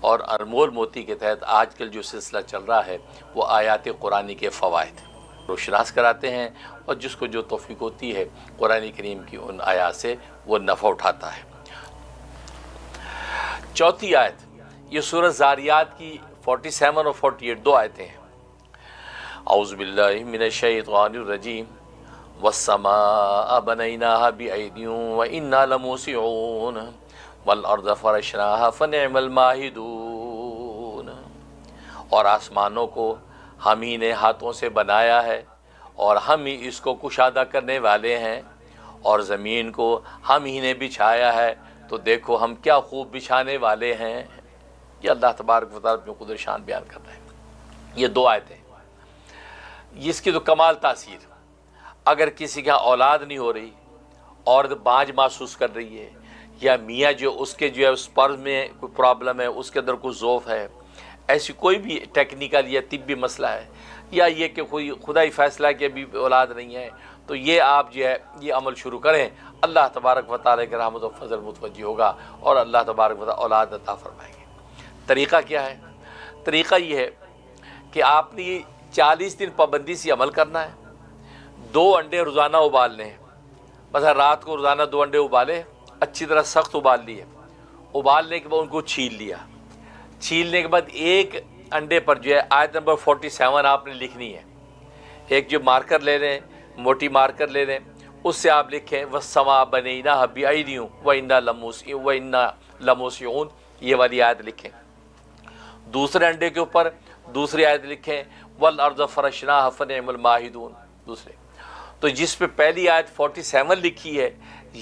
اور انمول موتی کے تحت آج کل جو سلسلہ چل رہا ہے وہ آیات قرآنی کے فوائد روشناس کراتے ہیں، اور جس کو جو توفیق ہوتی ہے قرآن کریم کی ان آیات سے وہ نفع اٹھاتا ہے۔ چوتھی آیت، یہ سورہ زاریات کی 47 اور 48 دو آیتیں ہیں۔ اعوذ باللہ من الشیطان الرجیم والسماء بنیناها بأید وإنا لموسعون والارض فرشناها فنعم الماہدون، اور آسمانوں کو ہم ہی نے ہاتھوں سے بنایا ہے اور ہم ہی اس کو کشادہ کرنے والے ہیں، اور زمین کو ہم ہی نے بچھایا ہے تو دیکھو ہم کیا خوب بچھانے والے ہیں۔ یہ اللہ تبارک و تعالیٰ اپنی قدرت شان بیان کر رہے ہیں۔ یہ دو آیتیں، اس کی تو کمال تاثیر، اگر کسی کا اولاد نہیں ہو رہی، عورت بانجھ محسوس کر رہی ہے، یا میاں جو اس کے جو ہے سپرم میں کوئی پرابلم ہے، اس کے اندر کوئی ضعف ہے، ایسی کوئی بھی ٹیکنیکل یا طبی مسئلہ ہے، یا یہ کہ کوئی خدائی فیصلہ ہے کہ ابھی اولاد نہیں ہے، تو یہ آپ جو ہے یہ عمل شروع کریں، اللہ تبارک و تعالیٰ کے رحمت و فضل متوجہ ہوگا اور اللہ تبارک و تعالیٰ اولاد عطا فرمائیں گے۔ طریقہ کیا ہے؟ طریقہ یہ ہے کہ آپ نے 40 دن پابندی سے عمل کرنا ہے۔ 2 انڈے روزانہ ابالنے ہیں، مثلا رات کو روزانہ 2 انڈے ابالے، اچھی طرح سخت ابال لیے، ابالنے کے بعد ان کو چھیل لیا، چھیلنے کے بعد ایک انڈے پر جو ہے آیت نمبر 47 آپ نے لکھنی ہے۔ ایک جو مارکر لے لیں، موٹی مارکر لے لیں، اس سے آپ لکھیں وَالسَّمَاءَ بَنَيْنَاهَا بِأَيْدٍ وَإِنَّا لَمُوسِعُونَ، یہ والی آیت لکھیں۔ دوسرے انڈے کے اوپر دوسری آیت لکھیں وَالْأَرْضَ فَرَشْنَاهَا فَنِعْمَ الْمَاهِدُونَ، دوسرے۔ تو جس پہ پہلی آیت 47 لکھی ہے،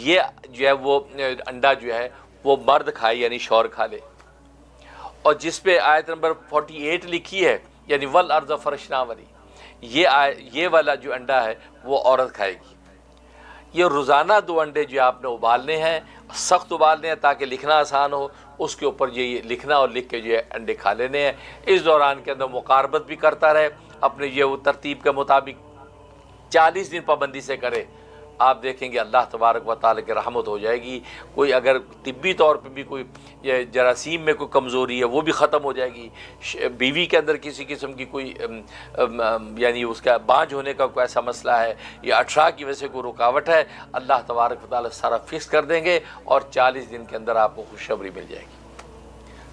یہ جو ہے وہ انڈا جو ہے وہ مرد کھائے یعنی شوہر کھا لے، اور جس پہ آیت نمبر 48 لکھی ہے یعنی وَالْأَرْضَ فَرَشْنَاهَا والی، یہ والا جو انڈا ہے وہ عورت کھائے گی۔ یہ روزانہ 2 انڈے جو آپ نے ابالنے ہیں، سخت ابالنے ہیں تاکہ لکھنا آسان ہو، اس کے اوپر یہ لکھنا اور لکھ کے جو ہے انڈے کھا لینے ہیں۔ اس دوران کے اندر مقاربت بھی کرتا رہے اپنے یہ وہ ترتیب کے مطابق، 40 دن پابندی سے کرے، آپ دیکھیں گے اللہ تبارک و تعالیٰ کی رحمت ہو جائے گی۔ کوئی اگر طبی طور پہ بھی کوئی جراثیم میں کوئی کمزوری ہے وہ بھی ختم ہو جائے گی، بیوی کے اندر کسی قسم کی کوئی یعنی اس کا بانجھ ہونے کا کوئی ایسا مسئلہ ہے یا اٹھرا کی وجہ سے کوئی رکاوٹ ہے، اللہ تبارک و تعالیٰ سارا فکس کر دیں گے اور 40 دن کے اندر آپ کو خوشخبری مل جائے گی۔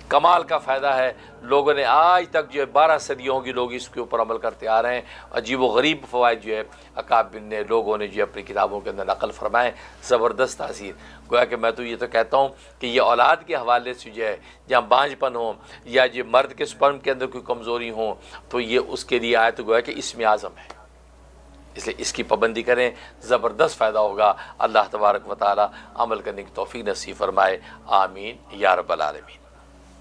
کمال کا فائدہ ہے، لوگوں نے آج تک جو ہے 12 صدیوں کی لوگ اس کے اوپر عمل کرتے آ رہے ہیں، عجیب و غریب فوائد جو ہے اکابر نے لوگوں نے جو اپنی کتابوں کے اندر نقل فرمائے، زبردست تاثیر۔ گویا کہ میں تو یہ تو کہتا ہوں کہ یہ اولاد کے حوالے سے جو ہے جہاں بانجھ پن ہو یا جو مرد کے سپرم کے اندر کوئی کمزوری ہو تو یہ اس کے لیے آیت گویا کہ اسم اعظم ہے، اس لیے اس کی پابندی کریں، زبردست فائدہ ہوگا۔ اللہ تبارک و تعالی عمل کرنے کی توفیق نصیب فرمائے، آمین یا رب العالمین۔